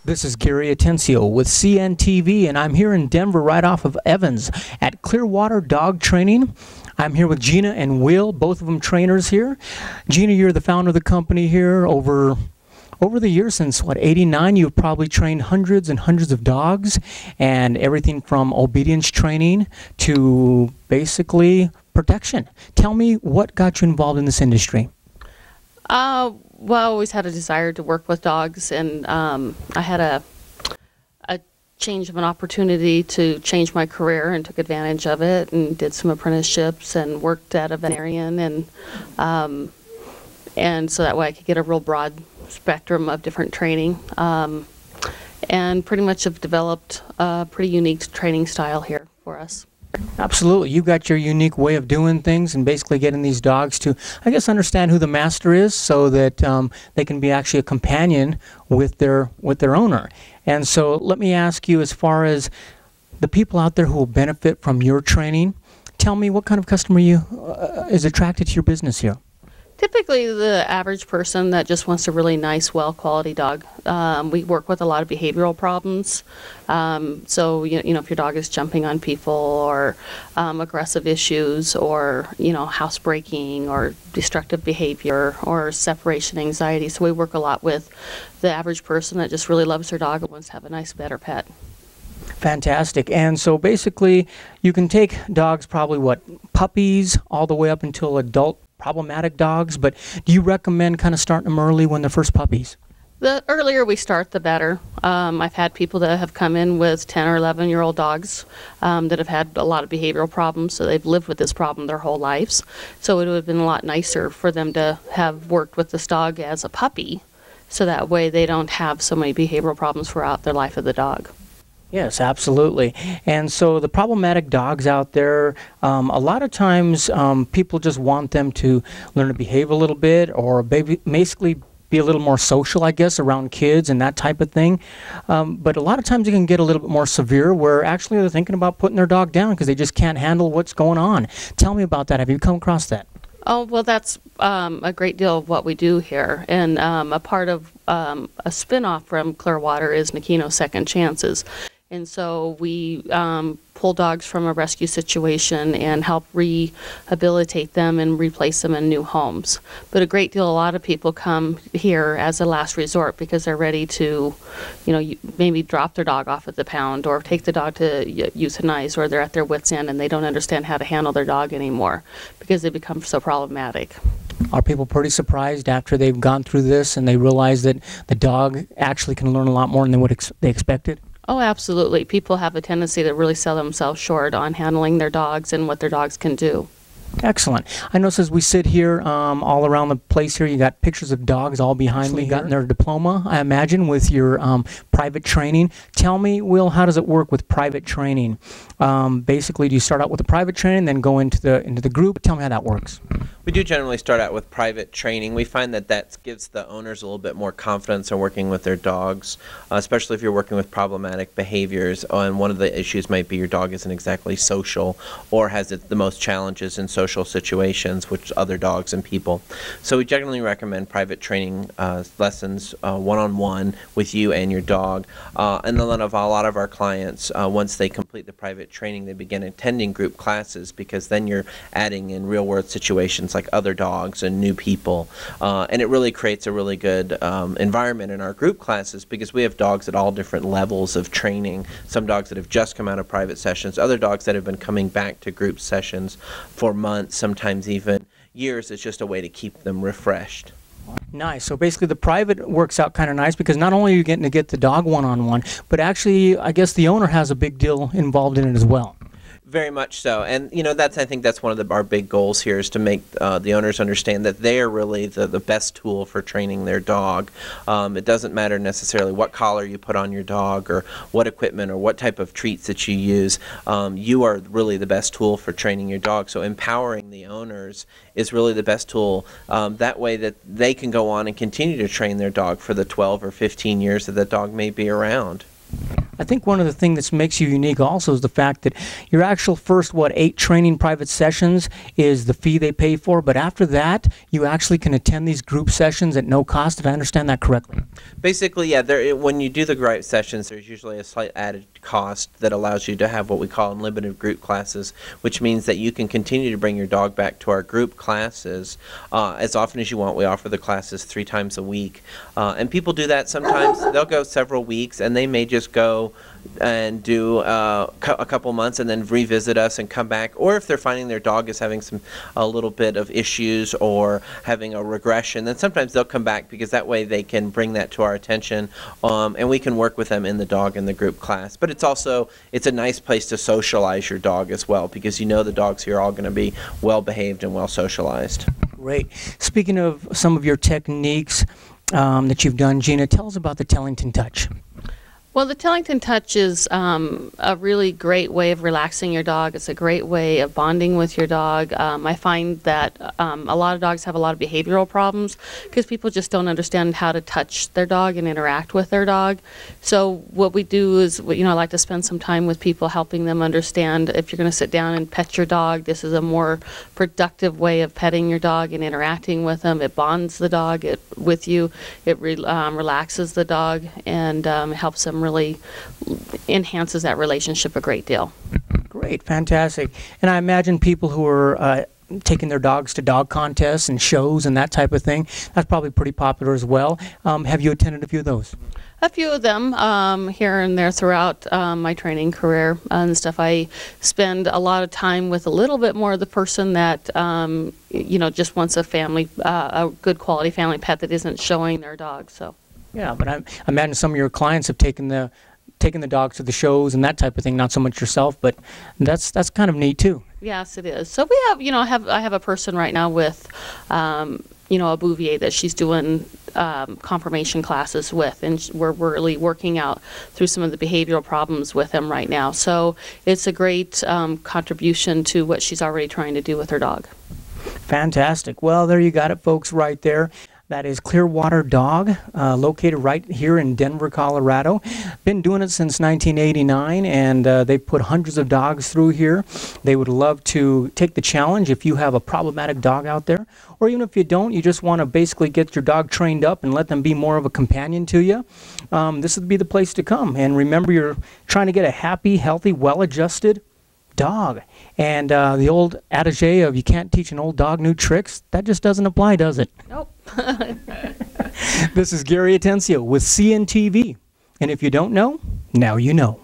This is Gary Atencio with CNTV, and I'm here in Denver right off of Evans at Clearwater Dog Training. I'm here with Gina and Will, both of them trainers here. Gina, you're the founder of the company here. Over the years, since what, 89, you've probably trained hundreds and hundreds of dogs, and everything from obedience training to basically protection. Tell me what got you involved in this industry. Well, I always had a desire to work with dogs, and I had a change of an opportunity to change my career and took advantage of it and did some apprenticeships and worked at a veterinarian, and so that way I could get a real broad spectrum of different training, and pretty much have developed a pretty unique training style here for us. Absolutely. You've got your unique way of doing things and basically getting these dogs to, I guess, understand who the master is so that they can be actually a companion with their owner. And so let me ask you, as far as the people out there who will benefit from your training, tell me what kind of customer is attracted to your business here. Typically the average person that just wants a really nice, well-quality dog. We work with a lot of behavioral problems. So, you know, if your dog is jumping on people or aggressive issues or, housebreaking or destructive behavior or separation anxiety. So we work a lot with the average person that just really loves their dog and wants to have a nice, better pet. Fantastic. And so basically you can take dogs, probably what, puppies all the way up until adult problematic dogs, but do you recommend kind of starting them early when they're first puppies? The earlier we start, the better. I've had people that have come in with 10 or 11-year-old dogs that have had a lot of behavioral problems, so they've lived with this problem their whole lives. So it would have been a lot nicer for them to have worked with this dog as a puppy, so that way they don't have so many behavioral problems throughout their life of the dog. Yes, absolutely. And so the problematic dogs out there, a lot of times people just want them to learn to behave a little bit or basically be a little more social, I guess, around kids and that type of thing. But a lot of times it can get a little bit more severe where actually they're thinking about putting their dog down because they just can't handle what's going on. Tell me about that. Have you come across that? Oh, well, that's a great deal of what we do here. And a part of a spin-off from Clearwater is Nakino Second Chances. And so we pull dogs from a rescue situation and help rehabilitate them and replace them in new homes. But a lot of people come here as a last resort because they're ready to, maybe drop their dog off at the pound or take the dog to euthanize, or they're at their wit's end and they don't understand how to handle their dog anymore because they become so problematic. Are people pretty surprised after they've gone through this and they realize that the dog actually can learn a lot more than what they expected? Oh, absolutely. People have a tendency to really sell themselves short on handling their dogs and what their dogs can do. Excellent. I notice as we sit here all around the place here, you got pictures of dogs all behind me, gotten their diploma, I imagine, with your private training. Tell me, Will, how does it work with private training? Basically, do you start out with the private training, then go into the group? Tell me how that works. We do generally start out with private training. We find that gives the owners a little bit more confidence in working with their dogs, especially if you're working with problematic behaviors. And one of the issues might be your dog isn't exactly social or has the most challenges in social situations with other dogs and people. So we generally recommend private training lessons one-on-one with you and your dog. And then a lot of our clients, once they complete the private training, they begin attending group classes because then you're adding in real-world situations like other dogs and new people. And it really creates a really good environment in our group classes because we have dogs at all different levels of training. Some dogs that have just come out of private sessions, other dogs that have been coming back to group sessions for months, sometimes even years. It's just a way to keep them refreshed. Nice. So basically the private works out kind of nice because not only are you getting to get the dog one-on-one, but actually I guess the owner has a big deal involved in it as well. Very much so, and I think that's one of our big goals here is to make the owners understand that they are really the best tool for training their dog. It doesn't matter necessarily what collar you put on your dog or what equipment or what type of treats that you use. You are really the best tool for training your dog. So empowering the owners is really the best tool. That way that they can go on and continue to train their dog for the 12 or 15 years that dog may be around. I think one of the things that makes you unique also is the fact that your actual first, 8 training private sessions is the fee they pay for, but after that, you actually can attend these group sessions at no cost. Did I understand that correctly? Basically, yeah, when you do the group sessions, there's usually a slight added cost that allows you to have what we call unlimited group classes, which means that you can continue to bring your dog back to our group classes as often as you want. We offer the classes 3 times a week. And people do that sometimes. They'll go several weeks, and they may just go and do a couple months and then revisit us and come back. Or if they're finding their dog is having a little bit of issues or having a regression, then sometimes they'll come back, because that way they can bring that to our attention, and we can work with them in the dog in the group class. But it's a nice place to socialize your dog as well, because you know the dogs here are all going to be well behaved and well socialized. Great. Speaking of some of your techniques that you've done, Gina, tell us about the Tellington Touch. Well, the Tellington Touch is a really great way of relaxing your dog. It's a great way of bonding with your dog. I find that a lot of dogs have a lot of behavioral problems because people just don't understand how to touch their dog and interact with their dog. So what we do is, I like to spend some time with people helping them understand, if you're going to sit down and pet your dog, this is a more productive way of petting your dog and interacting with them. It bonds the dog with you. It relaxes the dog and helps them, really enhances that relationship a great deal. Great, fantastic. And I imagine people who are taking their dogs to dog contests and shows and that type of thing, that's probably pretty popular as well. Have you attended a few of those? A few of them here and there throughout my training career and stuff. I spend a lot of time with a little bit more of the person that just wants a good quality family pet that isn't showing their dog. So. Yeah, but I imagine some of your clients have taken the dogs to the shows and that type of thing. Not so much yourself, but that's kind of neat too. Yes, it is. So we have, I have a person right now with, a Bouvier that she's doing confirmation classes with, and we're really working out through some of the behavioral problems with him right now. So it's a great contribution to what she's already trying to do with her dog. Fantastic. Well, there you got it, folks, right there. That is Clearwater Dog, located right here in Denver, Colorado. Been doing it since 1989, and they've put hundreds of dogs through here. They would love to take the challenge if you have a problematic dog out there, or even if you don't, you just want to basically get your dog trained up and let them be more of a companion to you. This would be the place to come. And remember, you're trying to get a happy, healthy, well-adjusted dog. And the old adage of you can't teach an old dog new tricks, that just doesn't apply, does it? Nope. This is Gary Atencio with CNTV. And if you don't know, now you know.